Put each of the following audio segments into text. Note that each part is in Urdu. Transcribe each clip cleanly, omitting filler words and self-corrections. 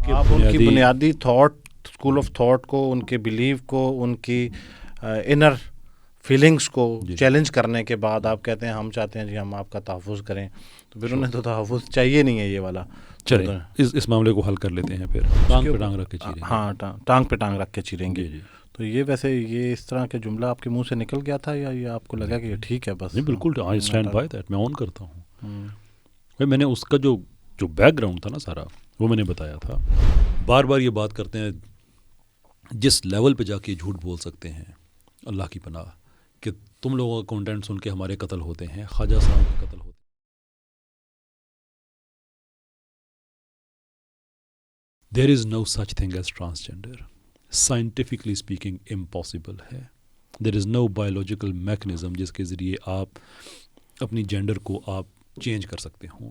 آپ ان کی بنیادی تھاٹ، اسکول آف تھاٹ کو، ان کے بلیو کو، ان کی انر فیلنگس کو چیلنج کرنے کے بعد آپ کہتے ہیں ہم چاہتے ہیں جی ہم آپ کا تحفظ کریں، تو پھر انہیں تو تحفظ چاہیے نہیں ہے یہ والا. چلیں اس معاملے کو حل کر لیتے ہیں، پھر ٹانگ پہ ٹانگ رکھ کے چیریں گے. ہاں ٹانگ پہ ٹانگ رکھ کے چیریں گے. تو یہ ویسے یہ اس طرح کے جملہ آپ کے منہ سے نکل گیا تھا یا یہ آپ کو لگا کہ یہ ٹھیک ہے بس؟ نہیں بالکل، آئی اسٹینڈ بائی دیٹ، میں آن کرتا ہوں. میں نے اس کا جو بیک گراؤنڈ تھا نا سارا، وہ میں نے بتایا تھا. بار بار یہ بات کرتے ہیں جس لیول پہ جا کے جھوٹ بول سکتے ہیں، اللہ کی پناہ، کہ تم لوگوں کا کانٹینٹ سن کے ہمارے قتل ہوتے ہیں، خواجہ صاحب کے قتل ہوتے ہیں. There is no such thing as transgender. Scientifically speaking impossible ہے. There is no biological mechanism جس کے ذریعے آپ اپنی جینڈر کو آپ چینج کر سکتے ہوں.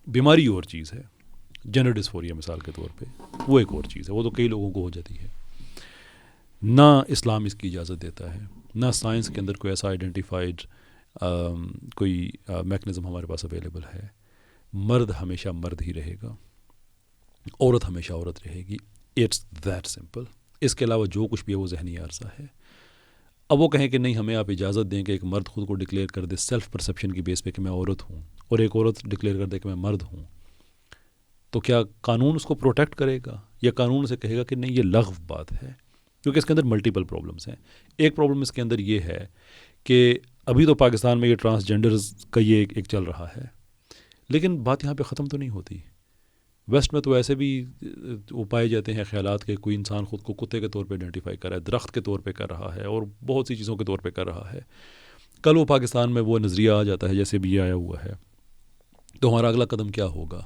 بیماری اور چیز ہے، جینڈر ڈسفوریا مثال کے طور پہ وہ ایک اور چیز ہے، وہ تو کئی لوگوں کو ہو جاتی ہے. نہ اسلام اس کی اجازت دیتا ہے، نہ سائنس کے اندر کوئی ایسا آئیڈینٹیفائڈ کوئی میکنزم ہمارے پاس اویلیبل ہے. مرد ہمیشہ مرد ہی رہے گا، عورت ہمیشہ عورت رہے گی. It's that simple. اس کے علاوہ جو کچھ بھی ہے وہ ذہنی عرصہ ہے. اب وہ کہیں کہ نہیں ہمیں آپ اجازت دیں کہ ایک مرد خود کو ڈکلیئر کر دے سیلف پرسیپشن کی بیس پہ کہ میں عورت ہوں، اور ایک عورت ڈکلیئر کر دے کہ میں مرد ہوں، تو کیا قانون اس کو پروٹیکٹ کرے گا یا قانون سے کہے گا کہ نہیں یہ لغو بات ہے؟ کیونکہ اس کے اندر ملٹیپل پرابلمس ہیں. ایک پرابلم اس کے اندر یہ ہے کہ ابھی تو پاکستان میں یہ ٹرانسجینڈرز کا یہ ایک چل رہا ہے، لیکن بات یہاں پہ ختم تو نہیں ہوتی. ویسٹ میں تو ایسے بھی وہ پائے جاتے ہیں خیالات کہ کوئی انسان خود کو کتے کے طور پہ آئیڈینٹیفائی کر رہا ہے، درخت کے طور پہ کر رہا ہے، اور بہت سی چیزوں کے طور پہ کر رہا ہے. کل وہ پاکستان میں وہ نظریہ آ جاتا ہے جیسے بھی یہ آیا ہوا ہے، تو ہمارا اگلا قدم کیا ہوگا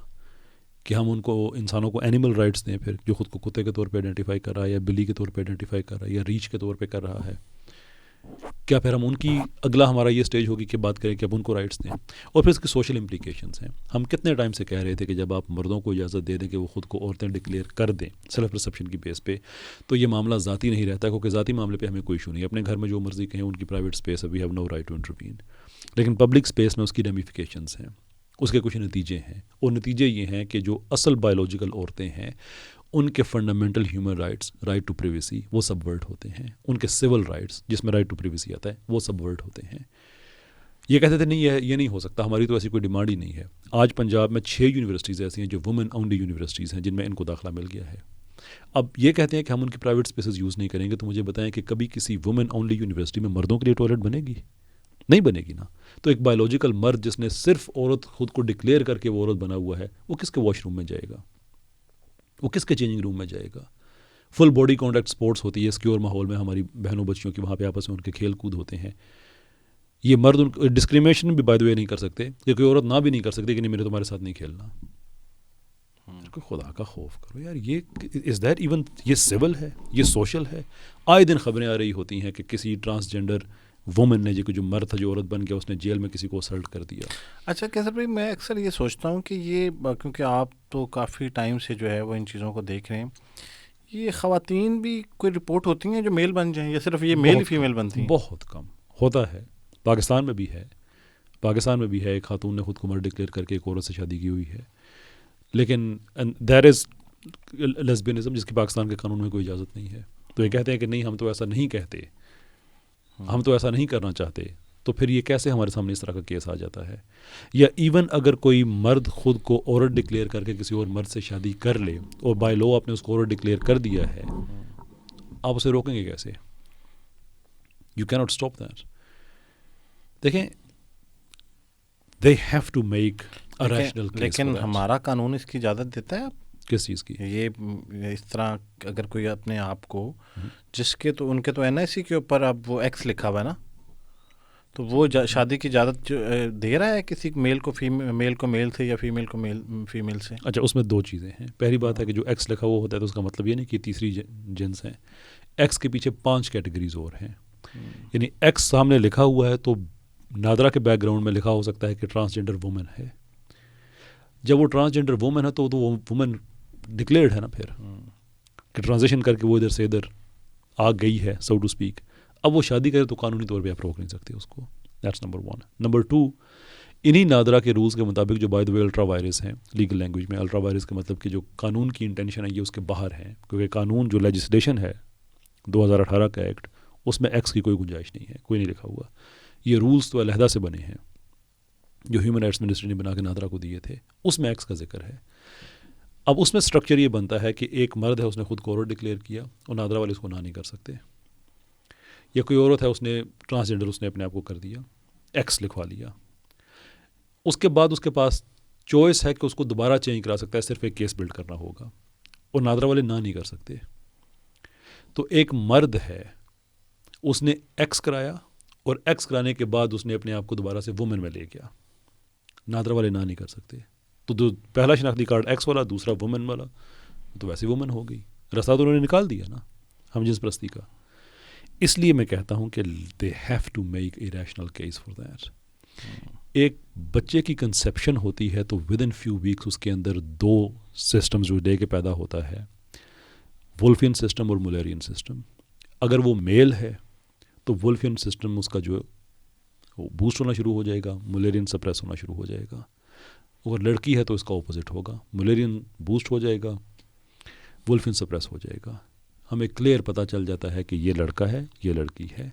کہ ہم ان کو انسانوں کو اینیمل رائٹس دیں پھر، جو خود کو کتے کے طور پہ آئیڈینٹیفائی کر رہا ہے یا بلی کے طور پہ آئیڈینٹیفائی کر رہا ہے یا ریچھ کے طور پہ کر رہا ہے. کیا پھر ہم ان کی اگلا ہمارا یہ سٹیج ہوگی کہ بات کریں کہ اب ان کو رائٹس دیں؟ اور پھر اس کی سوشل امپلیکیشنس ہیں. ہم کتنے ٹائم سے کہہ رہے تھے کہ جب آپ مردوں کو اجازت دے دیں کہ وہ خود کو عورتیں ڈکلیئر کر دیں سیلف پرسیپشن کی بیس پہ، تو یہ معاملہ ذاتی نہیں رہتا، کیونکہ ذاتی معاملے پہ ہمیں کوئی ایشو نہیں ہے. اپنے گھر میں جو مرضی کہیں، ان کی پرائیویٹ اسپیس ہے، we have no right to intervene. لیکن پبلک اسپیس میں اس کی ریمیفیکیشنس ہیں، اس کے کچھ نتیجے ہیں، اور نتیجے یہ ہیں کہ جو اصل بایولوجیکل عورتیں ہیں ان کے fundamental human rights, right to privacy, وہ سبورٹ ہوتے ہیں. ان کے سول رائٹس جس میں رائٹ ٹو پریویسی آتا ہے وہ سبورٹ ہوتے ہیں. یہ کہتے تھے نہیں یہ نہیں ہو سکتا، ہماری تو ایسی کوئی ڈیمانڈ ہی نہیں ہے. آج پنجاب میں 6 یونیورسٹیز ایسی ہیں جو وومن اونلی یونیورسٹیز ہیں جن میں ان کو داخلہ مل گیا ہے. اب یہ کہتے ہیں کہ ہم ان کی پرائیویٹ اسپیسز یوز نہیں کریں گے، تو مجھے بتائیں کہ کبھی کسی وومن اونلی یونیورسٹی میں مردوں کے لیے ٹوائلٹ بنے گی؟ نہیں بنے گی نا. تو ایک بایولوجیکل مرد جس نے صرف عورت خود کو ڈکلیئر کر کے وہ عورت بنا ہوا ہے، وہ کس کے واش روم میں جائے گا؟ وہ کس کے چینجنگ روم میں جائے گا؟ فل باڈی کانٹیکٹ سپورٹس ہوتی ہے سکیور ماحول میں ہماری بہنوں بچیوں کی، وہاں پہ آپس میں ان کے کھیل کود ہوتے ہیں. یہ مرد ان ڈسکریمنیشن بھی بائی دی وے نہیں کر سکتے، کہ کوئی عورت نہ بھی نہیں کر سکتی کہ نہیں میرے تمہارے ساتھ نہیں کھیلنا. خدا کا خوف کرو یار، یہ از دیٹ ایون یہ سول ہے، یہ سوشل ہے؟ آئے دن خبریں آ رہی ہوتی ہیں کہ کسی ٹرانسجینڈر وومن نے جو مرد تھا جو عورت بن گیا، اس نے جیل میں کسی کو اسلٹ کر دیا. اچھا کیسر بھائی، میں اکثر یہ سوچتا ہوں کہ یہ کیونکہ آپ تو کافی ٹائم سے جو ہے وہ ان چیزوں کو دیکھ رہے ہیں، یہ خواتین بھی کوئی رپورٹ ہوتی ہیں جو میل بن جائیں یا صرف یہ میل ہی فیمیل بنتی ہیں؟ بہت کم ہوتا ہے. پاکستان میں بھی ہے، پاکستان میں بھی ہے. ایک خاتون نے خود کو مرد ڈکلیئر کر کے ایک عورت سے شادی کی ہوئی ہے، لیکن دیر از لیسبینزم جس کی پاکستان کے قانون میں کوئی اجازت نہیں ہے. تو یہ کہتے ہیں کہ نہیں ہم تو ایسا نہیں کہتے، ہم تو ایسا نہیں کرنا چاہتے. تو پھر یہ کیسے ہمارے سامنے اس طرح کا کیس آ جاتا ہے؟ یا ایون اگر کوئی مرد خود کو عورت ڈکلیئر کر کے کسی اور مرد سے شادی کر لے اور بائی لو آپ نے اس کو عورت ڈکلیئر کر دیا ہے، آپ اسے روکیں گے کیسے؟ یو کی ناٹ اسٹاپ دیٹ. دیکھیں they have to make a rational case. لیکن ہمارا قانون اس کی اجازت دیتا ہے؟ کس چیز کی؟ یہ اس طرح اگر کوئی اپنے آپ کو جس کے تو ان کے تو NIC کے اوپر اب وہ ایکس لکھا ہوا ہے نا، تو وہ شادی کی اجازت دے رہا ہے کسی میل کو میل کو میل سے یا فیمیل کو فیمیل سے؟ اچھا، اس میں 2 چیزیں ہیں. پہلی بات ہے کہ جو ایکس لکھا ہوا ہوتا ہے تو اس کا مطلب یہ نہیں کہ تیسری جنس ہیں. ایکس کے پیچھے 5 کیٹیگریز اور ہیں. یعنی ایکس سامنے لکھا ہوا ہے تو نادرا کے بیک گراؤنڈ میں لکھا ہو سکتا ہے کہ ٹرانسجینڈر وومن ہے. جب وہ ٹرانسجینڈر وومن ہے تو وہ وومن ڈکلیئرڈ ہے نا، پھر کہ ٹرانزیشن کر کے وہ ادھر سے ادھر آ گئی ہے سو ٹو اسپیک. اب وہ شادی کرے تو قانونی طور پہ آپ روک نہیں سکتے اس کو. That's number 1. نمبر 2، انہی نادرا کے رولز کے مطابق جو by the way ultra virus ہیں لیگل لینگویج میں، الٹرا وائرس کا مطلب کہ جو قانون کی انٹینشن ہے یہ اس کے باہر ہیں، کیونکہ قانون جو لیجسلیشن ہے 2018 کا ایکٹ، اس میں ایکس کی کوئی گنجائش نہیں ہے، کوئی نہیں لکھا ہوا. یہ رولز تو علیحدہ سے بنے ہیں جو ہیومن رائٹس منسٹری نے بنا کے نادرا کو دیے تھے، اس میں ایکس کا ذکر ہے. اب اس میں سٹرکچر یہ بنتا ہے کہ ایک مرد ہے، اس نے خود کو عورت ڈکلیئر کیا اور نادرا والے اس کو نہ نہیں کر سکتے، یا کوئی عورت ہے اس نے ٹرانسجینڈر اس نے اپنے آپ کو کر دیا، ایکس لکھوا لیا، اس کے بعد اس کے پاس چوائس ہے کہ اس کو دوبارہ چینج کرا سکتا ہے، صرف ایک کیس بلڈ کرنا ہوگا، اور نادرا والے نہ نہیں کر سکتے. تو ایک مرد ہے، اس نے ایکس کرایا اور ایکس کرانے کے بعد اس نے اپنے آپ کو دوبارہ سے وومن میں لے گیا، نادرا والے نہ نہیں کر سکتے. تو پہلا شناختی کارڈ ایکس والا، دوسرا وومن والا، تو ویسے وومن ہو گئی، راستہ تو انہوں نے نکال دیا نا ہم جنس پرستی کا. اس لیے میں کہتا ہوں کہ they have to make a rational case for that. ایک بچے کی کنسیپشن ہوتی ہے تو ود ان فیو ویکس اس کے اندر 2 سسٹمز جو لے کے پیدا ہوتا ہے، وولفین سسٹم اور ملیرین سسٹم. اگر وہ میل ہے تو وولفین سسٹم اس کا جو بوسٹ ہونا شروع ہو جائے گا، ملیرین سپریس ہونا شروع ہو جائے گا. اگر لڑکی ہے تو اس کا اپوزٹ ہوگا، ملیرین بوسٹ ہو جائے گا، وولفین سپریس ہو جائے گا. ہمیں کلیئر پتہ چل جاتا ہے کہ یہ لڑکا ہے، یہ لڑکی ہے.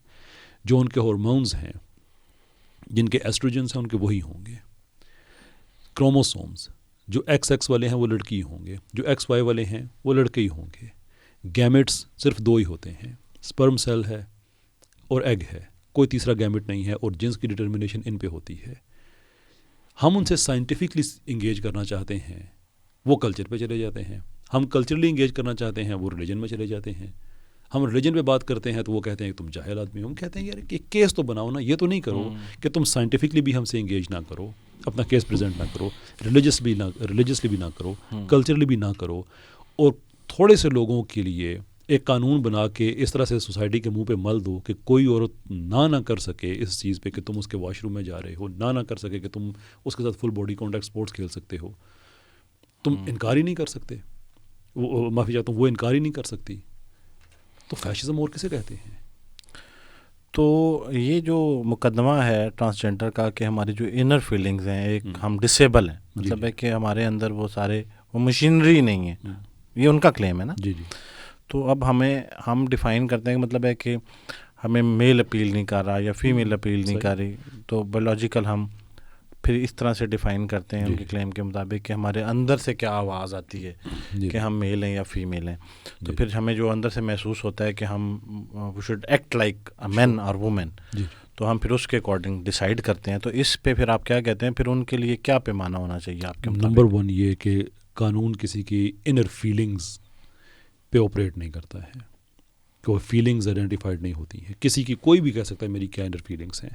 جو ان کے ہارمونز ہیں، جن کے ایسٹروجنس ہیں، ان کے وہی ہوں گے. کروموسومز جو ایکس ایکس والے ہیں وہ لڑکی ہوں گے، جو ایکس وائی والے ہیں وہ لڑکے ہی ہوں گے. گیمیٹس صرف 2 ہی ہوتے ہیں، سپرم سیل ہے اور ایگ ہے، کوئی تیسرا گیمیٹ نہیں ہے، اور جنس کی ڈٹرمنیشن ان پہ ہوتی ہے. ہم ان سے سائنٹیفکلی انگیج کرنا چاہتے ہیں، وہ کلچر پہ چلے جاتے ہیں. ہم کلچرلی انگیج کرنا چاہتے ہیں، وہ ریلیجن میں چلے جاتے ہیں. ہم ریلیجن پہ بات کرتے ہیں تو وہ کہتے ہیں کہ تم جاہل آدمی ہو. ہم کہتے ہیں یار ایک کیس تو بناؤ نا، یہ تو نہیں کرو کہ تم سائنٹیفکلی بھی ہم سے انگیج نہ کرو، اپنا کیس پریزنٹ نہ کرو، ریلیجسلی بھی نہ کرو، کلچرلی بھی نہ کرو، اور تھوڑے سے لوگوں کے لیے ایک قانون بنا کے اس طرح سے سوسائٹی کے منہ پہ مل دو کہ کوئی عورت نہ کر سکے اس چیز پہ کہ تم اس کے واش روم میں جا رہے ہو، نہ کر سکے کہ تم اس کے ساتھ فل باڈی کانٹیکٹ سپورٹس کھیل سکتے ہو. تم انکار ہی نہیں کر سکتے، وہ معافی چاہتا ہوں، وہ انکار ہی نہیں کر سکتی. تو فیشزم اور کسے کہتے ہیں؟ تو یہ جو مقدمہ ہے ٹرانسجینڈر کا کہ ہماری جو انر فیلنگز ہیں، ایک ہم ڈسیبل ہیں، مطلب ہے کہ ہمارے اندر وہ سارے وہ مشینری نہیں ہے، یہ ان کا کلیم ہے نا. جی جی. تو اب ہم ڈیفائن کرتے ہیں کہ مطلب ہے کہ ہمیں میل اپیل نہیں کر رہا یا فیمیل اپیل نہیں کر رہی، تو بایولوجیکل ہم پھر اس طرح سے ڈیفائن کرتے ہیں ان کے کلیم کے مطابق کہ ہمارے اندر سے کیا آواز آتی ہے کہ ہم میل ہیں یا فیمیل ہیں. تو پھر ہمیں جو اندر سے محسوس ہوتا ہے کہ ہم we should act like a man اور وومین، تو ہم پھر اس کے اکارڈنگ ڈیسائیڈ کرتے ہیں. تو اس پہ پھر آپ کیا کہتے ہیں، پھر ان کے لیے کیا پیمانہ ہونا چاہیے آپ کے مطابق؟ نمبر 1 یہ کہ قانون کسی کی انر فیلنگز پہ آپریٹ نہیں کرتا ہے، کہ وہ فیلنگز آئیڈینٹیفائڈ نہیں ہوتی ہیں. کسی کی کوئی بھی کہہ سکتا ہے میری کیا انر فیلنگس ہیں.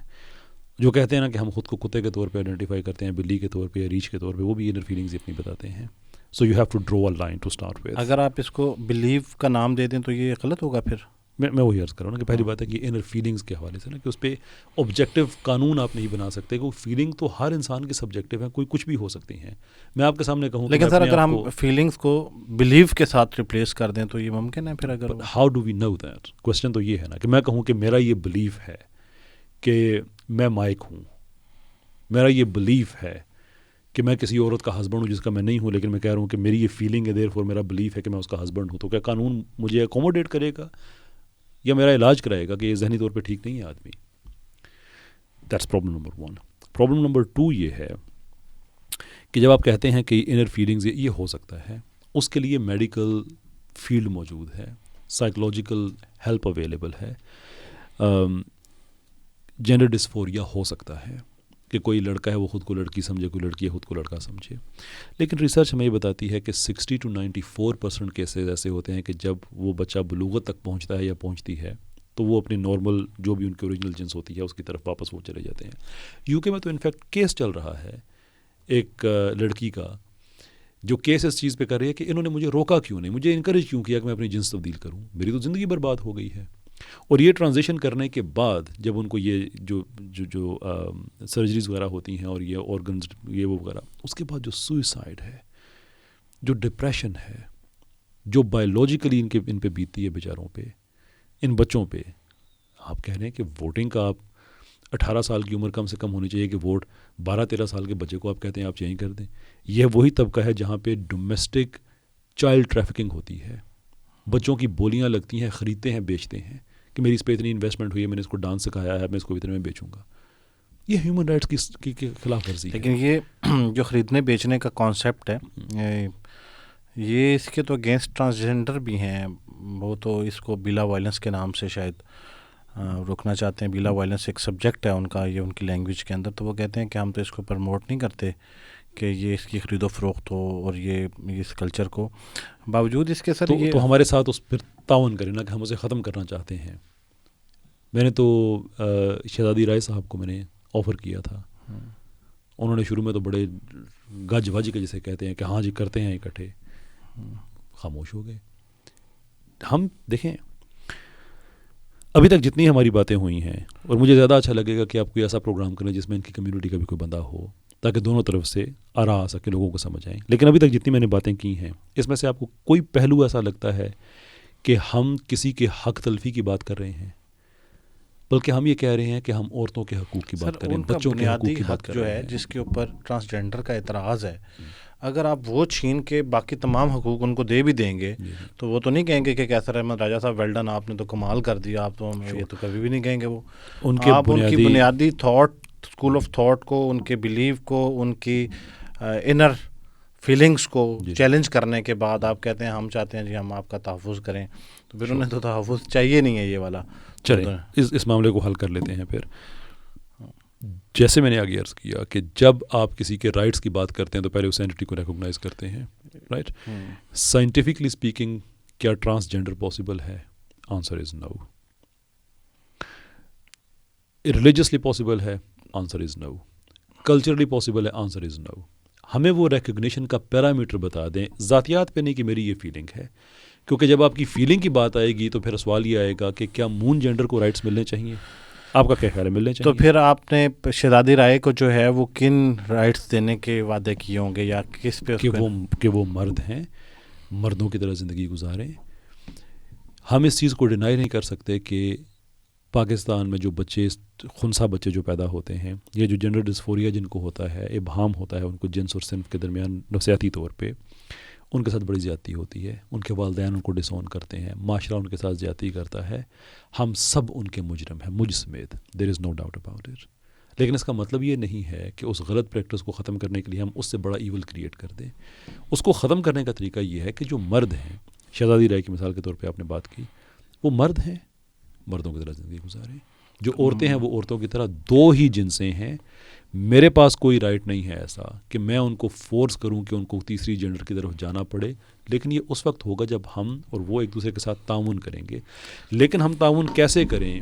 جو کہتے ہیں نا کہ ہم خود کو کتے کے طور پہ آئیڈینٹیفائی کرتے ہیں، بلی کے طور پہ یا ریچھ کے طور پہ، وہ بھی انر فیلنگز اپنی بتاتے ہیں. So you have to draw a line to start with. اگر آپ اس کو بلیو کا نام دے دیں تو یہ غلط ہوگا پھر؟ میں وہی عرض کر رہا ہوں کہ پہلی بات ہے کہ انر فیلنگز کے حوالے سے نا کہ اس پہ آبجیکٹیو قانون آپ نہیں بنا سکتے، کہ فیلنگ تو ہر انسان کی سبجیکٹیو ہے، کوئی کچھ بھی ہو سکتی ہیں. میں آپ کے سامنے کہوں لیکن سر اگر ہم فیلنگز کو بلیو کے ساتھ ریپلیس کر دیں تو یہ ممکن ہے پھر؟ اگر how do we know that? Question تو یہ ہے نا کہ میں کہوں کہ میرا یہ بلیف ہے کہ میں مائک ہوں، میرا یہ بلیف ہے کہ میں کسی عورت کا ہسبینڈ ہوں جس کا میں نہیں ہوں، لیکن میں کہہ رہا ہوں کہ میری یہ فیلنگ ہے، دیر فور میرا بلیف ہے کہ میں اس کا ہسبینڈ ہوں. تو کیا قانون مجھے اکوموڈیٹ کرے گا یا میرا علاج کرائے گا کہ یہ ذہنی طور پہ ٹھیک نہیں ہے آدمی؟ That's problem number 1. Problem number 2 یہ ہے کہ جب آپ کہتے ہیں کہ انر فیلنگز یہ ہو سکتا ہے، اس کے لیے میڈیکل فیلڈ موجود ہے، سائیکولوجیکل ہیلپ اویلیبل ہے. جینڈر ڈسفوریا ہو سکتا ہے کہ کوئی لڑکا ہے وہ خود کو لڑکی سمجھے، کوئی لڑکی ہے خود کو لڑکا سمجھے. لیکن ریسرچ ہمیں یہ بتاتی ہے کہ 60 to 94% کیسز ایسے ہوتے ہیں کہ جب وہ بچہ بلوغت تک پہنچتا ہے یا پہنچتی ہے تو وہ اپنی نارمل جو بھی ان کی اوریجنل جنس ہوتی ہے اس کی طرف واپس وہ چلے جاتے ہیں. UK میں تو انفیکٹ کیس چل رہا ہے ایک لڑکی کا جو کیس اس چیز پہ کر رہی ہے کہ انہوں نے مجھے روکا کیوں نہیں، مجھے انکریج کیوں کیا کہ میں اپنی جنس تبدیل کروں، میری تو زندگی برباد ہو گئی ہے. اور یہ ٹرانزیشن کرنے کے بعد جب ان کو یہ جو سرجریز وغیرہ ہوتی ہیں اور یہ آرگنز یہ وہ وغیرہ، اس کے بعد جو سوئسائڈ ہے، جو ڈپریشن ہے، جو بایولوجیکلی ان پہ بیتتی ہے بیچاروں پہ، ان بچوں پہ. آپ کہہ رہے ہیں کہ ووٹنگ کا آپ 18 سال کی عمر کم سے کم ہونی چاہیے کہ ووٹ 12-13 سال کے بچے کو آپ کہتے ہیں آپ چینج کر دیں. یہ وہی طبقہ ہے جہاں پہ ڈومیسٹک چائلڈ ٹریفکنگ ہوتی ہے. بچوں کی بولیاں لگتی ہیں, خریدتے ہیں, بیچتے ہیں کہ میری اس پہ اتنی انویسٹمنٹ ہوئی ہے, میں نے اس کو ڈانس سکھایا ہے, میں اس کو اتنے میں بیچوں گا. یہ ہیومن رائٹس کی خلاف ورزی ہے. لیکن یہ جو خریدنے بیچنے کا کانسیپٹ ہے یہ اس کے تو اگینسٹ ٹرانسجینڈر بھی ہیں. وہ تو اس کو بیلا وائلنس کے نام سے شاید روکنا چاہتے ہیں. بیلا وائلنس ایک سبجیکٹ ہے ان کا, یہ ان کی لینگویج کے اندر. تو وہ کہتے ہیں کہ ہم تو اس کو پروموٹ نہیں کرتے کہ یہ اس کی خرید و فروخت ہو اور یہ اس کلچر کو. باوجود اس کے سر تو ہمارے ساتھ اس پھر تعاون کریں نا کہ ہم اسے ختم کرنا چاہتے ہیں. میں نے تو شہزادی رائے صاحب کو میں نے آفر کیا تھا. انہوں نے شروع میں تو بڑے گج وج کے جسے کہتے ہیں کہ ہاں جی کرتے ہیں اکٹھے, خاموش ہو گئے. ہم دیکھیں ابھی تک جتنی ہماری باتیں ہوئی ہیں, اور مجھے زیادہ اچھا لگے گا کہ آپ کوئی ایسا پروگرام کریں جس میں ان کی کمیونٹی کا بھی کوئی بندہ ہو تاکہ دونوں طرف سے آرا آ سکے, لوگوں کو سمجھ آئیں. لیکن ابھی تک جتنی میں نے باتیں کی ہیں اس میں سے آپ کو کوئی پہلو ایسا لگتا ہے کہ ہم کسی کے حق تلفی کی بات کر رہے ہیں, بلکہ ہم یہ کہہ رہے ہیں کہ ہم عورتوں کے حقوق کی بات کر رہے ہیں, بچوں کے حقوق کی بات کر رہے ہیں. جس کے اوپر ٹرانسجینڈر کا اعتراض ہے, اگر آپ وہ چھین کے باقی تمام حقوق ان کو دے بھی دیں گے تو وہ تو نہیں کہیں گے کہ کیسر احمد راجہ صاحب ویل ڈن, آپ نے تو کمال کر دیا. آپ تو یہ تو کبھی بھی نہیں کہیں گے. وہ آپ ان کی بنیادی تھاٹ, اسکول آف تھاٹ کو, ان کے بلیو کو, ان کی انر فیلنگس کو چیلنج کرنے کے بعد آپ کہتے ہیں ہم چاہتے ہیں جی ہم آپ کا تحفظ کریں. تو پھر انہیں تو تحفظ چاہیے نہیں ہے یہ والا. چلیں اس معاملے کو حل کر لیتے ہیں. پھر جیسے میں نے آگے عرض کیا کہ جب آپ کسی کے رائٹس کی بات کرتے ہیں تو پہلے اس اینٹی کو ریکوگنائز کرتے ہیں, رائٹ. سائنٹیفکلی اسپیکنگ کیا ٹرانسجینڈر پاسبل ہے؟ Answer is no. Religiously possible ہے؟ Answer is no. Culturally possible ہے؟ Answer is no. ہمیں وہ ریکگنیشن کا پیرامیٹر بتا دیں, ذاتیات پہ نہیں کہ میری یہ فیلنگ ہے, کیونکہ جب آپ کی فیلنگ کی بات آئے گی تو پھر سوال یہ آئے گا کہ کیا مون جینڈر کو رائٹس ملنے چاہیے؟ آپ کا کیا خیال ہے, ملنے چاہیے؟ تو پھر آپ نے شہزادی رائے کو جو ہے وہ کن رائٹس دینے کے وعدے کیے ہوں گے, یا کس پہ کہ وہ مرد ہیں, مردوں کی طرح زندگی گزاریں. ہم اس چیز کو ڈینائی نہیں کر سکتے کہ پاکستان میں جو بچے, خنسا بچے جو پیدا ہوتے ہیں, یہ جو جنڈر ڈسفوریا جن کو ہوتا ہے, ابہام ہوتا ہے ان کو جنس اور صنف کے درمیان نفسیاتی طور پہ, ان کے ساتھ بڑی زیادتی ہوتی ہے. ان کے والدین ان کو ڈس اون کرتے ہیں, معاشرہ ان کے ساتھ زیادتی کرتا ہے. ہم سب ان کے مجرم ہیں, مجھ سمیت. دیر از نو ڈاؤٹ اباؤٹ اٹ. لیکن اس کا مطلب یہ نہیں ہے کہ اس غلط پریکٹس کو ختم کرنے کے لیے ہم اس سے بڑا ایول کریٹ کر دیں. اس کو ختم کرنے کا طریقہ یہ ہے کہ جو مرد ہیں, شہزادی رائے کی مثال کے طور پہ آپ نے بات کی, وہ مرد ہیں, مردوں کی طرح زندگی گزاریں. جو عورتیں ہیں وہ عورتوں کی طرح دو ہی جنسیں ہیں. میرے پاس کوئی رائٹ نہیں ہے ایسا کہ میں ان کو فورس کروں کہ ان کو تیسری جنڈر کی طرف جانا پڑے. لیکن یہ اس وقت ہوگا جب ہم اور وہ ایک دوسرے کے ساتھ تعاون کریں گے. لیکن ہم تعاون کیسے کریں؟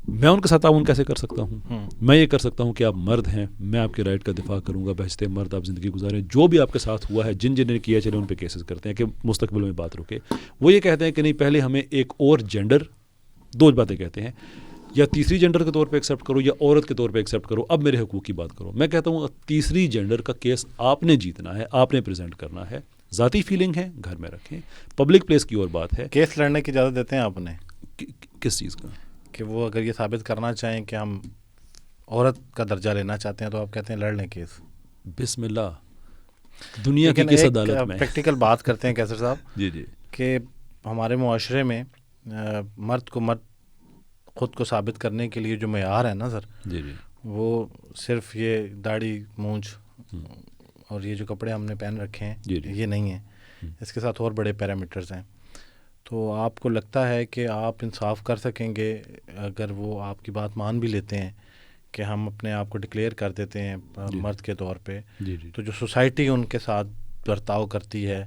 میں ان کے ساتھ تعاون کیسے کر سکتا ہوں؟ میں یہ کر سکتا ہوں کہ آپ مرد ہیں, میں آپ کے رائٹ کا دفاع کروں گا, بہشتے مرد آپ زندگی گزاریں. جو بھی آپ کے ساتھ ہوا ہے, جن نے کیا, چلے ان پہ کیسز کرتے ہیں کہ مستقبل میں بات رکے. وہ یہ کہتے ہیں کہ نہیں, پہلے ہمیں ایک اور جینڈر, دو باتیں کہتے ہیں, یا تیسری جینڈر کے طور پہ ایکسیپٹ کرو یا عورت کے طور پہ ایکسیپٹ کرو, اب میرے حقوق کی بات کرو. میں کہتا ہوں تیسری جینڈر کا کیس آپ نے جیتنا ہے, آپ نے پریزنٹ کرنا ہے. ذاتی فیلنگ ہے گھر میں رکھیں, پبلک پلیس کی اور بات ہے. کیس لڑنے کی اجازت دیتے ہیں آپ نے کس چیز کا؟ کہ وہ اگر یہ ثابت کرنا چاہیں کہ ہم عورت کا درجہ لینا چاہتے ہیں تو آپ کہتے ہیں لڑ لیں کیس. بسم اللہ, دنیا کی کس عدالت میں. پریکٹیکل بات کرتے ہیں کیسر صاحب. جی جی. کہ ہمارے معاشرے میں مرد کو مرد خود کو ثابت کرنے کے لیے جو معیار ہے نا سر, جی جی, وہ صرف یہ داڑھی مونچھ اور یہ جو کپڑے ہم نے پہن رکھے ہیں یہ نہیں ہے. اس کے ساتھ اور بڑے پیرامیٹرز ہیں. تو آپ کو لگتا ہے کہ آپ انصاف کر سکیں گے اگر وہ آپ کی بات مان بھی لیتے ہیں کہ ہم اپنے آپ کو ڈکلیئر کر دیتے ہیں مرد کے طور پہ, تو جو سوسائٹی ان کے ساتھ برتاؤ کرتی ہے,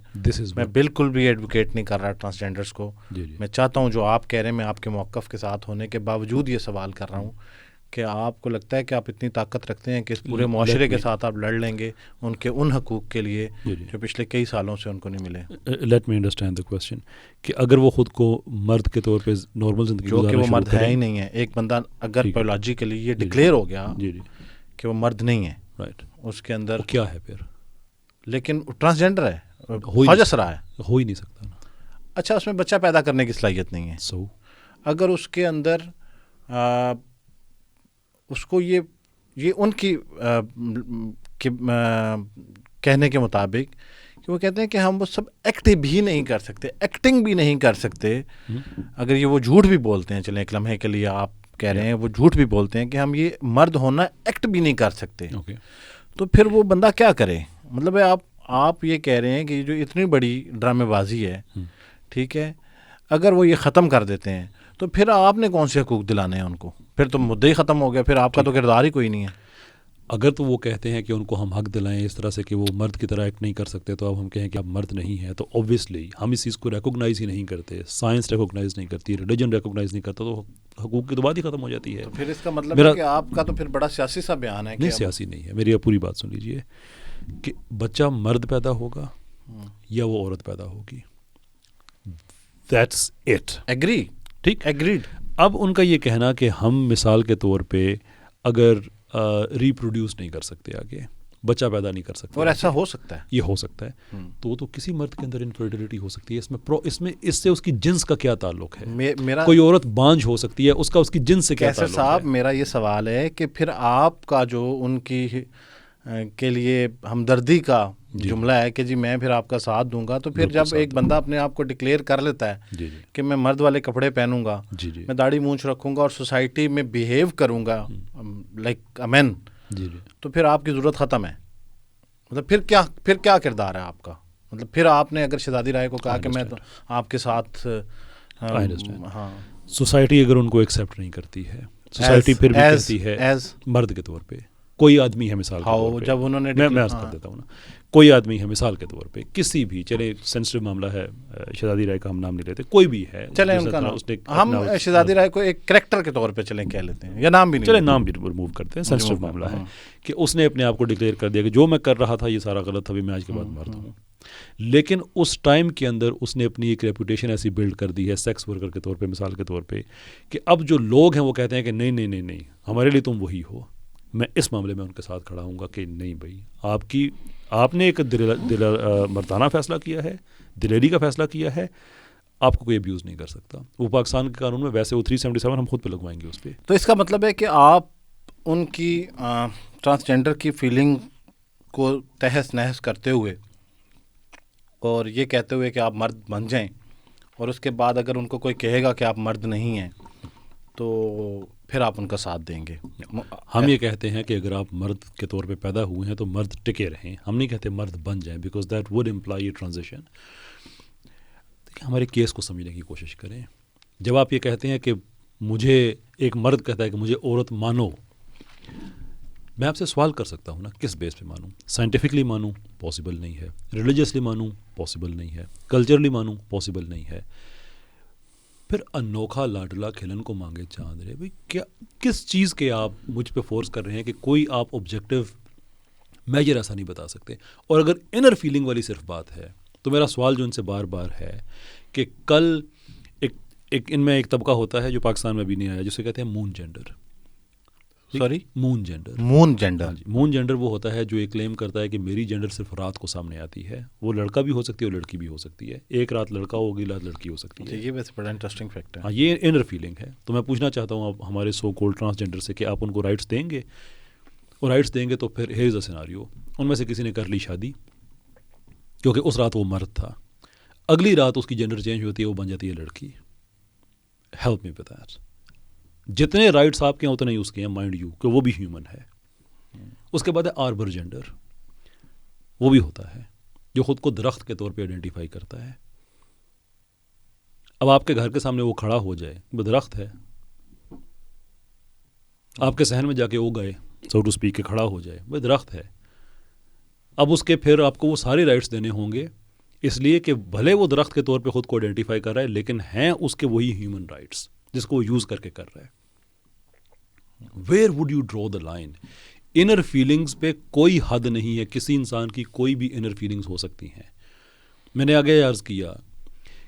میں بالکل بھی ایڈوکیٹ نہیں کر رہا ٹرانسجینڈرس کو. میں چاہتا ہوں جو آپ کہہ رہے ہیں, میں آپ کے موقف کے ساتھ ہونے کے باوجود یہ سوال کر رہا ہوں کہ آپ کو لگتا ہے کہ آپ اتنی طاقت رکھتے ہیں کہ اس پورے معاشرے کے ساتھ آپ لڑ لیں گے ان کے ان حقوق کے لیے جو پچھلے کئی سالوں سے ان کو نہیں ملے. Let me understand the question کہ اگر وہ خود کو مرد کے طور پہ نارمل زندگی جو کہ وہ مرد ہے ہی نہیں ہے, ایک بندہ اگر بایولوجیکلی یہ ڈکلیئر ہو گیا کہ وہ مرد نہیں ہے, رائٹ, اس کے اندر کیا ہے پھر, لیکن ٹرانسجینڈر ہے, خواجہ سرا ہے, ہو ہی نہیں سکتا نا. اچھا, اس میں بچہ پیدا کرنے کی صلاحیت نہیں ہے. سو اگر اس کے اندر اس کو یہ ان کی کہنے کے مطابق کہ وہ کہتے ہیں کہ ہم وہ سب ایکٹ بھی نہیں کر سکتے, ایکٹنگ بھی نہیں کر سکتے. اگر یہ وہ جھوٹ بھی بولتے ہیں, چلیں ایک لمحے کے لیے آپ کہہ رہے ہیں وہ جھوٹ بھی بولتے ہیں کہ ہم یہ مرد ہونا ایکٹ بھی نہیں کر سکتے, تو پھر وہ بندہ کیا کرے؟ مطلب آپ یہ کہہ رہے ہیں کہ جو اتنی بڑی ڈرامے بازی ہے, ٹھیک ہے, اگر وہ یہ ختم کر دیتے ہیں تو پھر آپ نے کون سے حقوق دلانے ہیں ان کو؟ پھر تو مدعا ہی ختم ہو گیا, پھر آپ کا تو کردار ہی کوئی نہیں ہے. اگر تو وہ کہتے ہیں کہ ان کو ہم حق دلائیں اس طرح سے کہ وہ مرد کی طرح ایکٹ نہیں کر سکتے, تو اب ہم کہیں کہ آپ مرد نہیں ہیں, تو اوبویسلی ہم اس چیز کو ریکوگنائز ہی نہیں کرتے, سائنس ریکوگنائز نہیں کرتی, ریلیجن ریکوگنائز نہیں کرتا, تو حقوق کی تو بات ہی ختم ہو جاتی ہے. تو پھر اس کا مطلب ہے کہ آپ کا تو پھر بڑا سیاسی سا بیان ہے. نہیں, سیاسی نہیں ہے, میری پوری بات سن لیجئے کہ بچہ مرد پیدا ہوگا یا وہ عورت پیدا ہوگی, دیٹس اٹ. ایگری, ٹھیک, ایگریڈ. اب ان کا یہ کہنا کہ ہم مثال کے طور پہ اگر ریپروڈیوس نہیں کر سکتے, آگے بچہ پیدا نہیں کر سکتے, اور ایسا ہو سکتا ہے, یہ ہو سکتا ہے, تو کسی مرد کے اندر انفرٹیلٹی ہو سکتی ہے. اس سے اس کی جنس کا کیا تعلق ہے؟ کوئی عورت بانجھ ہو سکتی ہے, اس کی جنس سے کیا تعلق ہے؟ صاحب میرا یہ سوال ہے کہ پھر آپ کا جو ان کی کے لیے ہمدردی کا جملہ ہے کہ جی میں پھر آپ کا ساتھ دوں گا, تو پھر جب ایک بندہ اپنے آپ کو ڈکلیئر کر لیتا ہے کہ میں مرد والے کپڑے پہنوں گا, میں داڑھی مونچھ رکھوں گا اور سوسائٹی میں بیہیو کروں گا لائک اے مین, تو پھر آپ کی ضرورت ختم ہے. مطلب پھر کیا کردار ہے آپ کا؟ مطلب پھر آپ نے اگر شہزادی رائے کو کہا کہ میں تو آپ کے ساتھ, ہاں, سوسائٹی اگر ان کو ایکسیپٹ نہیں کرتی ہے, سوسائٹی پھر بھی کہتی ہے مرد کے طور پہ کوئی آدمی ہے, مثال کے طور پہ جب انہوں نے میں عرض کر دیتا ہوں نا, کوئی آدمی ہے مثال کے طور پہ کسی بھی, چلے سینسٹیو معاملہ ہے, شہزادی رائے کا ہم نام نہیں لیتے, کوئی بھی ہے, چلے ان کا ہم شہزادی رائے کو ایک کریکٹر کے طور پہ چلیں کہہ لیتے ہیں, یا نام بھی نہیں, چلے نام بھی ریموو کرتے ہیں, سینسٹیو معاملہ ہے کہ اس نے اپنے آپ کو ڈکلیئر کر دیا کہ جو میں کر رہا تھا یہ سارا غلط تھا, میں آج کے بعد مرد ہوں. لیکن اس ٹائم کے اندر اس نے اپنی ایک ریپوٹیشن ایسی بلڈ کر دی ہے سیکس ورکر کے طور پہ, مثال کے طور پہ, کہ اب جو لوگ ہیں وہ کہتے ہیں کہ نہیں نہیں نہیں نہیں, ہمارے لیے تم وہی ہو. میں اس معاملے میں ان کے ساتھ کھڑا ہوں گا کہ نہیں بھائی, آپ نے ایک مردانہ فیصلہ کیا ہے, دلیری کا فیصلہ کیا ہے, آپ کو کوئی ابیوز نہیں کر سکتا. وہ پاکستان کے قانون میں ویسے وہ 377 ہم خود پہ لگوائیں گے اس پہ. تو اس کا مطلب ہے کہ آپ ان کی ٹرانسجینڈر کی فیلنگ کو تہس نہس کرتے ہوئے اور یہ کہتے ہوئے کہ آپ مرد بن جائیں, اور اس کے بعد اگر ان کو کوئی کہے گا کہ آپ مرد نہیں ہیں تو پھر آپ ان کا ساتھ دیں گے. ہم یہ کہتے ہیں کہ اگر آپ مرد کے طور پہ پیدا ہوئے ہیں تو مرد ٹکے رہیں, ہم نہیں کہتے مرد بن جائیں, because that would imply transition. ہمارے کیس کو سمجھنے کی کوشش کریں. جب آپ یہ کہتے ہیں کہ مجھے ایک مرد کہتا ہے کہ مجھے عورت مانو, میں آپ سے سوال کر سکتا ہوں نا, کس بیس پہ مانوں؟ سائنٹیفکلی مانوں, پاسبل نہیں ہے. ریلیجیسلی مانوں, پاسبل نہیں ہے. کلچرلی مانوں, پاسبل نہیں ہے. پھر انوکھا لاڈلا کھلن کو مانگے چاند رے, بھائی کیا کس چیز کے آپ مجھ پہ فورس کر رہے ہیں کہ کوئی آپ آبجیکٹیو میجر ایسا نہیں بتا سکتے؟ اور اگر انر فیلنگ والی صرف بات ہے تو میرا سوال جو ان سے بار بار ہے کہ کل ایک ان میں ایک طبقہ ہوتا ہے جو پاکستان میں بھی نہیں آیا, جسے کہتے ہیں مون جینڈر. سوری, مون جینڈر. مون جینڈر وہ ہوتا ہے جو یہ کلیم کرتا ہے کہ میری جینڈر صرف رات کو سامنے آتی ہے. وہ لڑکا بھی ہو سکتی ہے اور لڑکی بھی ہو سکتی ہے. ایک رات لڑکا ہوگی, رات لڑکی ہو سکتی ہے. یہ ویسے بڑا انٹرسٹنگ فیکٹ ہے. ہاں, یہ انر فیلنگ ہے. تو میں پوچھنا چاہتا ہوں اب ہمارے سو کولڈ ٹرانسجینڈر سے کہ آپ ان کو رائٹس دیں گے؟ اور رائٹس دیں گے تو پھر ہیئر از اے سیناریو, ان میں سے کسی نے کر لی شادی کیونکہ اس رات وہ مرد تھا, اگلی رات اس کی جینڈر چینج ہوتی ہے, وہ بن جاتی ہے لڑکی. Help me with that. جتنے رائٹس آپ کے ہیں اتنے ہی اس کے ہیں, مائنڈ یو, کہ وہ بھی ہیومن ہے. اس کے بعد ہے آربر جینڈر, وہ بھی ہوتا ہے جو خود کو درخت کے طور پہ آئیڈینٹیفائی کرتا ہے. اب آپ کے گھر کے سامنے وہ کھڑا ہو جائے, وہ درخت ہے, آپ کے صحن میں جا کے وہ گئے سو ٹو اسپیک کے کھڑا ہو جائے, وہ درخت ہے. اب اس کے پھر آپ کو وہ سارے رائٹس دینے ہوں گے, اس لیے کہ بھلے وہ درخت کے طور پہ خود کو آئیڈینٹیفائی کر رہا ہے, لیکن ہیں اس کے وہی ہیومن رائٹس جس کو وہ یوز کر کے کر رہا ہے. Where would you draw the line? Inner feelings پہ کوئی حد نہیں ہے. کسی انسان کی کوئی بھی انر فیلنگز ہو سکتی ہیں. میں نے آگے عرض کیا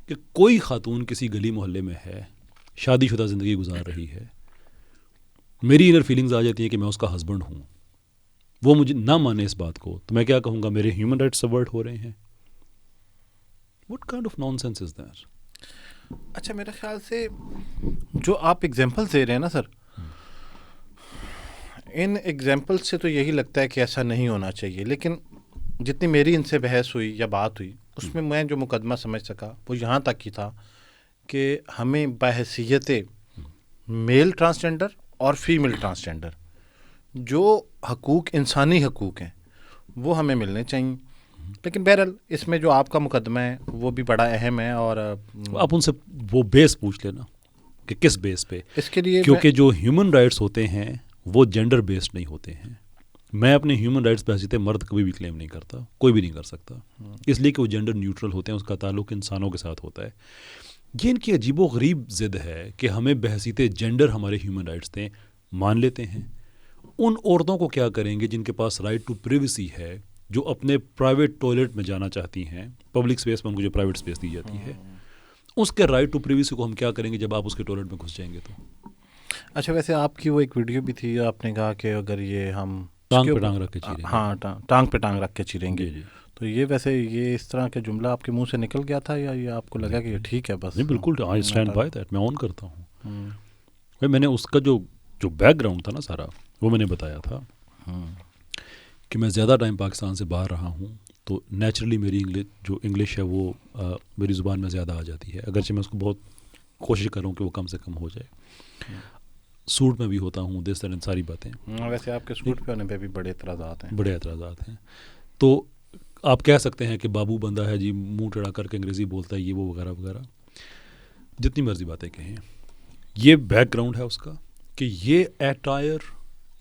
کہ کوئی خاتون کسی گلی محلے میں ہے, شادی شدہ زندگی گزار رہی ہے, میری انر فیلنگز آ جاتی ہیں کہ میں اس کا ہسبینڈ ہوں, وہ مجھے نہ مانے اس بات کو, تو میں کیا کہوں گا؟ میرے ہیومن رائٹس سبورٹ ہو رہے ہیں. What kind of nonsense is that? اچھا, میرے خیال سے جو آپ ایگزامپل دے رہے ہیں نا سر, ان ایگزامپل سے تو یہی لگتا ہے کہ ایسا نہیں ہونا چاہیے، لیکن جتنی میری ان سے بحث ہوئی یا بات ہوئی اس میں جو مقدمہ سمجھ سکا وہ یہاں تک ہی تھا کہ ہمیں بحیثیت میل ٹرانسجنڈر اور فیمیل ٹرانسجنڈر جو حقوق انسانی حقوق ہیں وہ ہمیں ملنے چاہیے. لیکن بہرحال اس میں جو آپ کا مقدمہ ہے وہ بھی بڑا اہم ہے، اور آپ ان سے وہ بیس پوچھ لینا کہ کس بیس پہ، اس کے لیے کیونکہ جو ہیومن رائٹس ہوتے ہیں وہ جینڈر بیسڈ نہیں ہوتے ہیں. میں اپنے ہیومن رائٹس پہ حیثیت مرد کبھی بھی کلیم نہیں کرتا، کوئی بھی نہیں کر سکتا، اس لیے کہ وہ جینڈر نیوٹرل ہوتے ہیں، اس کا تعلق انسانوں کے ساتھ ہوتا ہے. یہ ان کی عجیب و غریب ضد ہے کہ ہمیں بحیثیت جینڈر ہمارے ہیومن رائٹس دیں، مان لیتے ہیں. ان عورتوں کو کیا کریں گے جن کے پاس رائٹ ٹو پریویسی ہے، جو اپنے پرائیویٹ ٹوائلٹ میں جانا چاہتی ہیں، پبلک اسپیس میں ان کو جو پرائیویٹ اسپیس دی جاتی ہے، اس کے رائٹ ٹو پریویسی کو ہم کیا کریں گے جب آپ اس کے ٹوائلٹ میں گھس جائیں گے تو؟ اچھا، ویسے آپ کی وہ ایک ویڈیو بھی تھی، آپ نے کہا کہ اگر یہ ہم ٹانگ پہ ٹانگ رکھ کے چیریں گے. ہاں ٹانگ پہ ٹانگ رکھ کے چیریں گے. جی. تو یہ ویسے یہ اس طرح کا جملہ آپ کے منہ سے نکل گیا تھا یا یہ آپ کو لگا کہ یہ ٹھیک ہے بس؟ نہیں، بالکل آئی اسٹینڈ بائی دیٹ، میں آن کرتا ہوں. میں نے اس کا جو بیک گراؤنڈ تھا نا سارا، وہ میں نے بتایا تھا کہ میں زیادہ ٹائم پاکستان سے باہر رہا ہوں تو نیچرلی میری انگلش ہے وہ میری زبان میں زیادہ آ جاتی ہے، اگرچہ میں اس کو بہت کوشش کروں کہ وہ کم سے کم ہو جائے. سوٹ میں بھی ہوتا ہوں، دس طرح ساری باتیں. ویسے آپ کے سوٹ پہ ہونے پہ بھی بڑے اعتراضات ہیں. تو آپ کہہ سکتے ہیں کہ بابو بندہ ہے جی، منہ ٹیڑھا کر کے انگریزی بولتا ہے، یہ وہ وغیرہ وغیرہ، جتنی مرضی باتیں کہیں. یہ بیک گراؤنڈ ہے اس کا کہ یہ ایٹائر،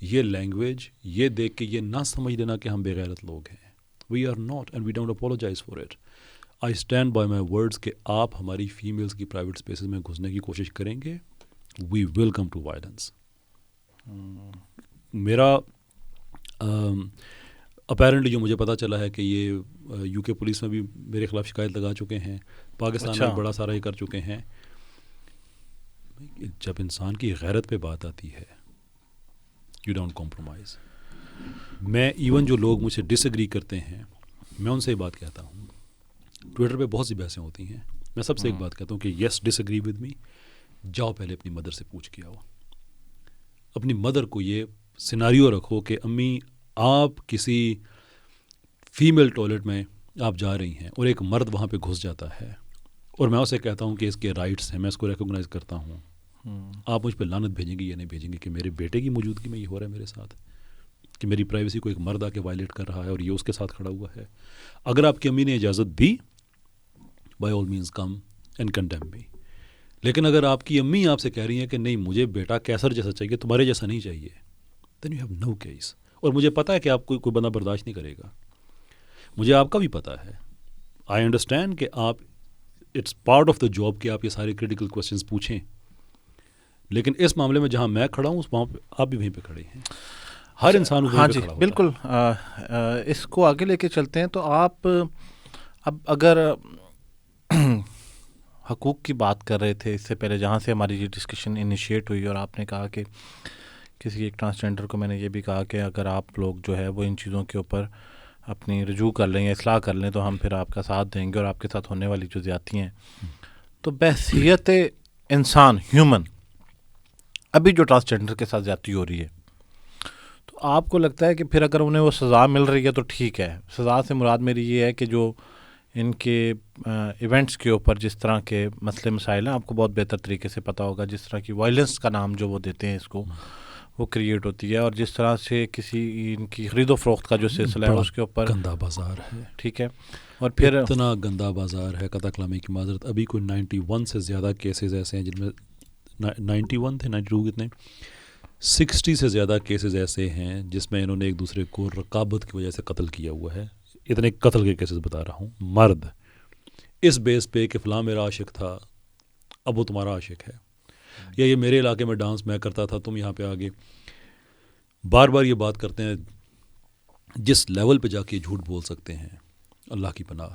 یہ لینگویج، یہ دیکھ کے یہ نہ سمجھ لینا کہ ہم بے غیرت لوگ ہیں. We are not and we don't apologise for it. I stand by my words کہ آپ ہماری فیمیلز کی پرائیویٹ اسپیسز میں گھسنے کی کوشش کریں گے، وی ول کم ٹو وائلنس. میرا اپیرنٹلی جو مجھے پتہ چلا ہے کہ یہ یو کے پولیس میں بھی میرے خلاف شکایت لگا چکے ہیں، پاکستان میں بڑا سارا یہ کر چکے ہیں. جب انسان کی غیرت پہ بات آتی ہے، یو ڈونٹ کمپرومائز. میں ایون جو لوگ مجھ سے ڈس ایگری کرتے ہیں، میں ان سے یہ بات کہتا ہوں. ٹویٹر پہ بہت سی بحثیں ہوتی ہیں، میں سب سے ایک بات کہتا ہوں کہ یس ڈس ایگری ود می، جاؤ پہلے اپنی مدر سے پوچھ کے آؤ. اپنی مدر کو یہ سیناریو رکھو کہ امی آپ کسی فیمیل ٹوائلٹ میں آپ جا رہی ہیں اور ایک مرد وہاں پہ گھس جاتا ہے، اور میں اسے کہتا ہوں کہ اس کے رائٹس ہیں، میں اس کو ریکوگنائز کرتا ہوں. آپ مجھ پہ لعنت بھیجیں گے یا نہیں بھیجیں گے کہ میرے بیٹے کی موجودگی میں یہ ہو رہا ہے میرے ساتھ، کہ میری پرائیویسی کو ایک مرد آ کے وائلیٹ کر رہا ہے اور یہ اس کے ساتھ کھڑا ہوا ہے. اگر آپ کی امی نے اجازت دی، by all means come and condemn me. لیکن اگر آپ کی امی آپ سے کہہ رہی ہیں کہ نہیں مجھے بیٹا کیسر جیسا چاہیے، تمہارے جیسا نہیں چاہیے، then you have no case. اور مجھے پتہ ہے کہ آپ کوئی بندہ برداشت نہیں کرے گا، مجھے آپ کا بھی پتہ ہے. آئی انڈرسٹینڈ کہ آپ it's part of the job کہ آپ یہ سارے کریٹیکل کوشچنس پوچھیں، لیکن اس معاملے میں جہاں میں کھڑا ہوں اس وہاں پہ آپ بھی وہیں پہ کھڑے ہیں. ہر انسان وہیں ہاں پہ جی کھڑا ہوتا ہے. بالکل. اس کو آگے لے کے چلتے ہیں. تو آپ اب اگر حقوق کی بات کر رہے تھے اس سے پہلے، جہاں سے ہماری یہ ڈسکشن انیشیٹ ہوئی، اور آپ نے کہا کہ کسی ایک ٹرانسجنڈر کو میں نے یہ بھی کہا کہ اگر آپ لوگ جو ہے وہ ان چیزوں کے اوپر اپنی رجوع کر لیں یا اصلاح کر لیں تو ہم پھر آپ کا ساتھ دیں گے، اور آپ کے ساتھ ہونے والی جو زیادتی ہیں. تو بحیثیت انسان ہیومن ابھی جو ٹرانسجنڈر کے ساتھ زیادتی ہو رہی ہے، تو آپ کو لگتا ہے کہ پھر اگر انہیں وہ سزا مل رہی ہے تو ٹھیک ہے؟ سزا سے مراد میری یہ ہے کہ جو ان کے ایونٹس کے اوپر جس طرح کے مسئلے مسائل ہیں، آپ کو بہت بہتر طریقے سے پتہ ہوگا، جس طرح کی وائلنس کا نام جو وہ دیتے ہیں اس کو، وہ کریٹ ہوتی ہے، اور جس طرح سے کسی ان کی خرید و فروخت کا جو سلسلہ ہے اس کے اوپر گندا بازار ہے. ٹھیک ہے، اور پھر اتنا گندا بازار ہے، قطع کلامی کی معذرت. ابھی کوئی 91 سے زیادہ کیسز ایسے ہیں جن میں 91 تھے، 92 کتنے، 60 سے زیادہ کیسز ایسے ہیں جس میں انہوں نے ایک دوسرے کو رقابت کی وجہ سے قتل کیا ہوا ہے. اتنے قتل کے کیسز بتا رہا ہوں. مرد اس بیس پہ کہ فلاں میرا عاشق تھا، اب وہ تمہارا عاشق ہے، یا یہ میرے علاقے میں ڈانس میں کرتا تھا، تم یہاں پہ آگے بار بار یہ بات کرتے ہیں. جس لیول پہ جا کے جھوٹ بول سکتے ہیں، اللہ کی پناہ،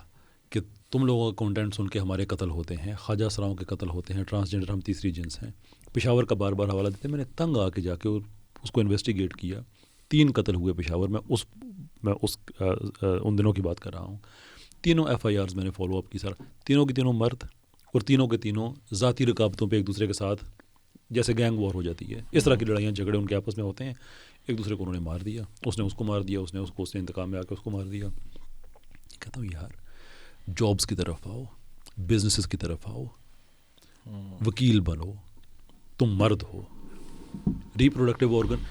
کہ تم لوگوں کا کانٹینٹ سن کے ہمارے قتل ہوتے ہیں، خواجہ سراؤں کے قتل ہوتے ہیں، ٹرانسجنڈر ہم تیسری جنس ہیں. پشاور کا بار بار حوالہ دیتے ہیں. میں نے تنگ آ کے جا کے اس کو انویسٹیگیٹ کیا. 3 قتل ہوئے پشاور میں. میں ان دنوں کی بات کر رہا ہوں. تینوں ایف آئی آرز میں نے فالو اپ کی سر. تینوں کی تینوں مرد، اور تینوں کے تینوں ذاتی رکابتوں پہ ایک دوسرے کے ساتھ جیسے گینگ وار ہو جاتی ہے، اس طرح کی لڑائیاں جھگڑے ان کے آپس میں ہوتے ہیں. ایک دوسرے کو انہوں نے مار دیا, اس نے اس کو مار دیا, اس نے انتقام میں آ کے اس کو مار دیا. کہتا ہوں یار جابس کی طرف آؤ, بزنسز کی طرف آؤ, وکیل بنو, تم مرد ہو. ریپروڈکٹیو آرگن,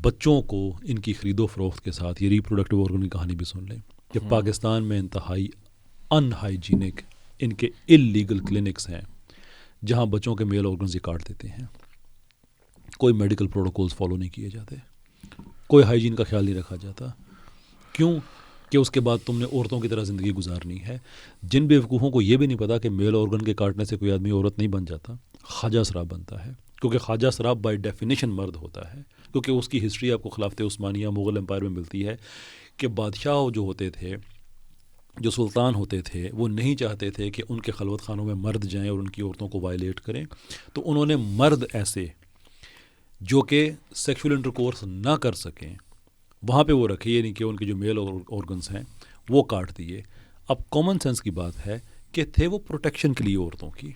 بچوں کو ان کی خرید و فروخت کے ساتھ یہ ریپروڈکٹیو آرگن کی کہانی بھی سن لیں کہ پاکستان میں انتہائی ان ہائیجینک ان کے اللیگل کلینکس ہیں جہاں بچوں کے میل آرگنز یہ کاٹ دیتے ہیں. کوئی میڈیکل پروٹوکولز فالو نہیں کیے جاتے, کوئی ہائیجین کا خیال نہیں رکھا جاتا. کیوں کہ اس کے بعد تم نے عورتوں کی طرح زندگی گزارنی ہے. جن بیوقوفوں کو یہ بھی نہیں پتا کہ میل آرگن کے کاٹنے سے کوئی آدمی عورت نہیں بن جاتا, خواجہ سراب بنتا ہے. کیونکہ خواجہ سراب بائی ڈیفینیشن مرد ہوتا ہے, کیونکہ اس کی ہسٹری آپ کو خلافت عثمانیہ مغل امپائر میں ملتی ہے کہ بادشاہ جو ہوتے تھے, جو سلطان ہوتے تھے, وہ نہیں چاہتے تھے کہ ان کے خلوت خانوں میں مرد جائیں اور ان کی عورتوں کو وائلیٹ کریں. تو انہوں نے مرد ایسے جو کہ سیکشول انٹرکورس نہ کر سکیں وہاں پہ وہ رکھے, یعنی کہ ان کے جو میل آرگنس ہیں وہ کاٹ دیے. اب کامن سینس کی بات ہے کہ تھے وہ پروٹیکشن کے لیے عورتوں کی.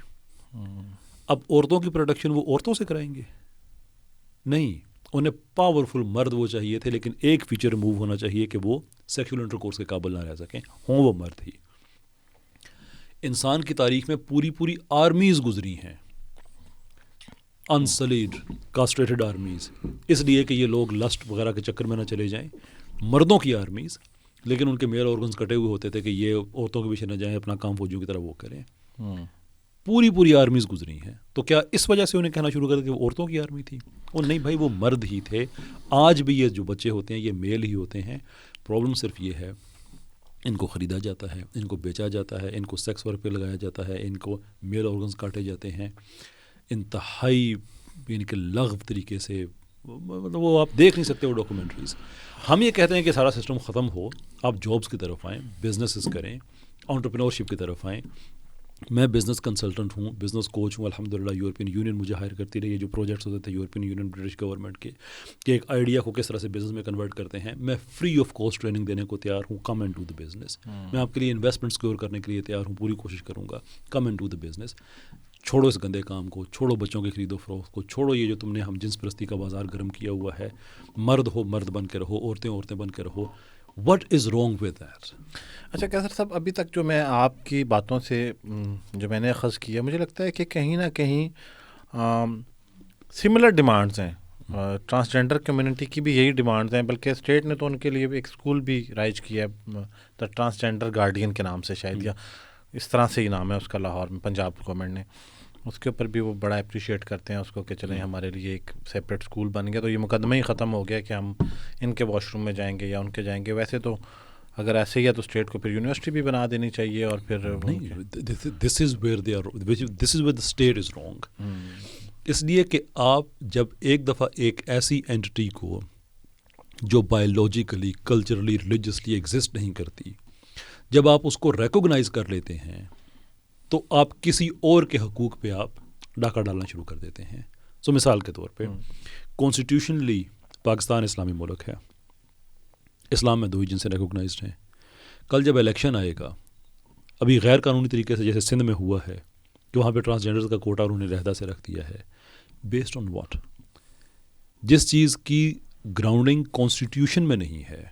اب عورتوں کی پروٹیکشن وہ عورتوں سے کرائیں گے؟ نہیں, انہیں پاورفل مرد وہ چاہیے تھے, لیکن ایک فیچر ریموو ہونا چاہیے کہ وہ سیکشول انٹرکورس کے قابل نہ رہ سکیں, ہوں وہ مرد ہی. انسان کی تاریخ میں پوری آرمیز گزری ہیں, انسلیڈ کاسٹریٹڈ آرمیز, اس لیے کہ یہ لوگ لسٹ وغیرہ کے چکر میں نہ چلے جائیں. مردوں کی آرمیز, لیکن ان کے میل آرگنز کٹے ہوئے ہوتے تھے کہ یہ عورتوں کے پیچھے نہ جائیں, اپنا کام فوجیوں کی طرح وہ کریں. پوری آرمیز گزری ہیں. تو کیا اس وجہ سے انہیں کہنا شروع کر دیا کہ وہ عورتوں کی آرمی تھی؟ وہ نہیں بھائی, وہ مرد ہی تھے. آج بھی یہ جو بچے ہوتے ہیں یہ میل ہی ہوتے ہیں. پرابلم صرف یہ ہے ان کو خریدا جاتا ہے, ان کو بیچا جاتا ہے, ان کو سیکس ورک پہ لگایا جاتا ہے, ان کو میل آرگنز کاٹے جاتے ہیں انتہائی یعنی کہ لغو طریقے سے. مطلب وہ آپ دیکھ نہیں سکتے وہ ڈاکومنٹریز. ہم یہ کہتے ہیں کہ سارا سسٹم ختم ہو, آپ جابس کی طرف آئیں, بزنسز کریں, انٹرپرینورشپ کی طرف آئیں. میں بزنس کنسلٹنٹ ہوں, بزنس کوچ ہوں الحمدللہ. یورپین یونین مجھے ہائر کرتی رہی ہے. جو پروجیکٹس ہوتے تھے یورپین یونین برٹش گورنمنٹ کے کہ ایک آئیڈیا کو کس طرح سے بزنس میں کنورٹ کرتے ہیں, میں فری آف کاسٹ ٹریننگ دینے کو تیار ہوں. کم اینڈ ڈو دا بزنس. میں آپ کے لیے انویسٹمنٹ سکیور کرنے کے لیے تیار ہوں, پوری کوشش کروں گا. Come and do the business. چھوڑو اس گندے کام کو, چھوڑو بچوں کی خرید و فروخت کو, چھوڑو یہ جو تم نے ہم جنس پرستی کا بازار گرم کیا ہوا ہے. مرد ہو مرد بن کے رہو, عورتیں بن کے رہو. What is wrong with that? اچھا کیسر صاحب, ابھی تک جو میں آپ کی باتوں سے جو میں نے اخذ کیا, مجھے لگتا ہے کہ کہیں نہ کہیں سملر ڈیمانڈز ہیں. ٹرانسجینڈر کمیونٹی کی بھی یہی ڈیمانڈز ہیں, بلکہ اسٹیٹ نے تو ان کے لیے ایک اسکول بھی رائج کیا ہے دا ٹرانسجینڈر گارڈین کے نام سے شاید, یا اس طرح سے ہی نام ہے اس کا, لاہور میں پنجاب گورنمنٹ نے. اس کے اوپر بھی وہ بڑا اپریشیٹ کرتے ہیں اس کو کہ چلیں ہمارے لیے ایک سیپریٹ اسکول بن گیا. تو یہ مقدمہ ہی ختم ہو گیا کہ ہم ان کے واش روم میں جائیں گے یا ان کے جائیں گے. ویسے تو اگر ایسے ہی ہے تو اسٹیٹ کو پھر یونیورسٹی بھی بنا دینی چاہیے. اور پھر this is where the state is wrong. اس لیے کہ آپ جب ایک دفعہ ایک ایسی اینٹی کو جو بایولوجیکلی کلچرلی ریلیجسلی ایگزسٹ نہیں کرتی, جب آپ اس کو ریکوگنائز کر لیتے ہیں تو آپ کسی اور کے حقوق پہ آپ ڈاکہ ڈالنا شروع کر دیتے ہیں. سو مثال کے طور پہ کانسٹیٹیوشنلی پاکستان اسلامی ملک ہے, اسلام میں 2 ہی جنسیں ریکوگنائزڈ ہیں. کل جب الیکشن آئے گا, ابھی غیر قانونی طریقے سے جیسے سندھ میں ہوا ہے کہ وہاں پہ ٹرانسجینڈرز کا کوٹا انہوں نے علیحدہ سے رکھ دیا ہے. Based on what? جس چیز کی گراؤنڈنگ کانسٹیٹیوشن میں نہیں ہے.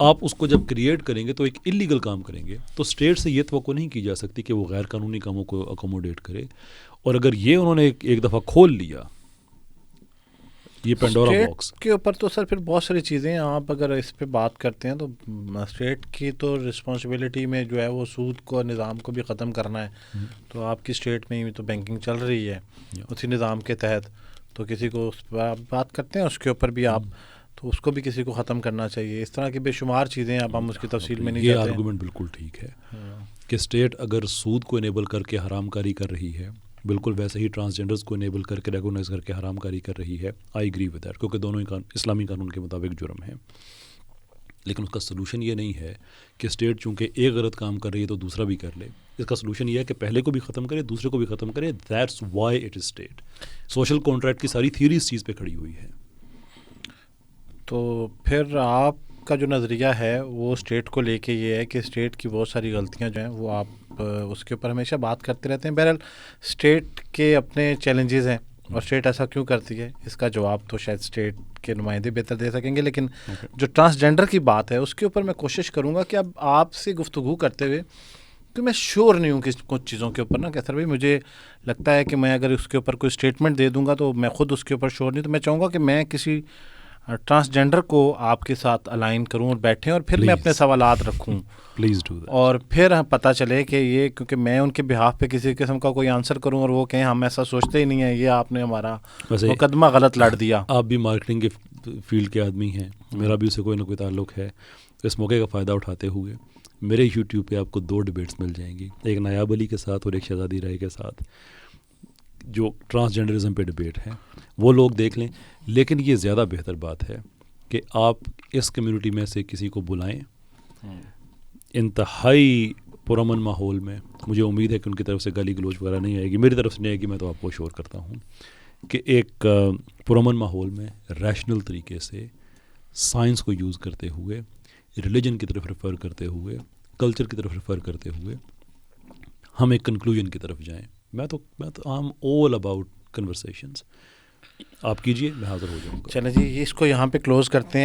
آپ اس کو جب کریٹ کریں گے تو ایک اللیگل کام کریں گے, تو اسٹیٹ سے یہ توقع نہیں کی جا سکتی کہ وہ غیر قانونی کاموں کو اکوموڈیٹ کرے. اور اگر یہ انہوں نے ایک دفعہ کھول لیا یہ پینڈورا باکس کے اوپر, تو سر پھر بہت ساری چیزیں ہیں. آپ اگر اس پہ بات کرتے ہیں تو اسٹیٹ کی تو رسپانسبلٹی میں جو ہے وہ سود کو نظام کو بھی ختم کرنا ہے. تو آپ کی اسٹیٹ میں ہی تو بینکنگ چل رہی ہے اسی نظام کے تحت, تو کسی کو اس پہ آپ بات کرتے ہیں اس کے اوپر بھی آپ, تو اس کو بھی کسی کو ختم کرنا چاہیے. اس طرح کی بے شمار چیزیں, اب ہم اس کی تفصیل میں نہیں جاتے. یہ آرگومنٹ بالکل ٹھیک ہے کہ اسٹیٹ اگر سود کو انیبل کر کے حرام کاری کر رہی ہے, بالکل ویسے ہی ٹرانسجینڈرز کو انیبل کر کے ریکوگنائز کر کے حرام کاری کر رہی ہے. آئی ایگری ود دیٹ, کیونکہ دونوں ہی اسلامی قانون کے مطابق جرم ہیں. لیکن اس کا سلوشن یہ نہیں ہے کہ اسٹیٹ چونکہ ایک غلط کام کر رہی ہے تو دوسرا بھی کر لے. اس کا سلوشن یہ ہے کہ پہلے کو بھی ختم کرے, دوسرے کو بھی ختم کرے. That's why it is state. Social contract کی ساری تھیوری اس چیز پہ کھڑی ہوئی ہے. تو پھر آپ کا جو نظریہ ہے وہ اسٹیٹ کو لے کے یہ ہے کہ اسٹیٹ کی بہت ساری غلطیاں جو ہیں وہ آپ اس کے اوپر ہمیشہ بات کرتے رہتے ہیں. بہرحال اسٹیٹ کے اپنے چیلنجز ہیں اور اسٹیٹ ایسا کیوں کرتی ہے؟ اس کا جواب تو شاید اسٹیٹ کے نمائندے بہتر دے سکیں گے، لیکن جو ٹرانسجینڈر کی بات ہے اس کے اوپر میں کوشش کروں گا کہ اب آپ سے گفتگو کرتے ہوئے، کہ میں شیور نہیں ہوں کہ کچھ چیزوں کے اوپر نا، کہ سر بھائی مجھے لگتا ہے کہ میں اگر اس کے اوپر کوئی اسٹیٹمنٹ دے دوں گا تو میں خود اس کے اوپر شیور نہیں، تو میں چاہوں گا کہ میں کسی ٹرانسجینڈر کو آپ کے ساتھ الائن کروں اور بیٹھیں، اور پھر میں اپنے سوالات رکھوں، پلیز ڈو دیٹ، اور پھر پتہ چلے کہ یہ، کیونکہ میں ان کے بہاف پہ کسی قسم کا کوئی آنسر کروں اور وہ کہیں ہم ایسا سوچتے ہی نہیں ہیں، یہ آپ نے ہمارا مقدمہ غلط لڑ دیا۔ آپ بھی مارکیٹنگ کے فیلڈ کے آدمی ہیں، میرا بھی اسے کوئی نہ کوئی تعلق ہے، اس موقع کا فائدہ اٹھاتے ہوئے میرے یوٹیوب پہ آپ کو 2 ڈبیٹس مل جائیں گی، ایک نایاب علی کے ساتھ اور ایک شہزادی رائے کے ساتھ، جو ٹرانسجینڈرزم پہ ڈبیٹ ہے، وہ لوگ دیکھ لیں۔ لیکن یہ زیادہ بہتر بات ہے کہ آپ اس کمیونٹی میں سے کسی کو بلائیں، انتہائی پرامن ماحول میں، مجھے امید ہے کہ ان کی طرف سے گالی گلوچ وغیرہ نہیں آئے گی، میری طرف سے نہیں آئے گی، میں تو آپ کو شور کرتا ہوں کہ ایک پرامن ماحول میں ریشنل طریقے سے سائنس کو یوز کرتے ہوئے، ریلیجن کی طرف ریفر کرتے ہوئے، کلچر کی طرف ریفر کرتے ہوئے ہم ایک کنکلوژن کی طرف جائیں۔ میں تو I am all about conversations, آپ کیجئے، میں حاضر ہو جاؤں گا۔ چلیں جی، اس کو یہاں پہ کلوز کرتے ہیں۔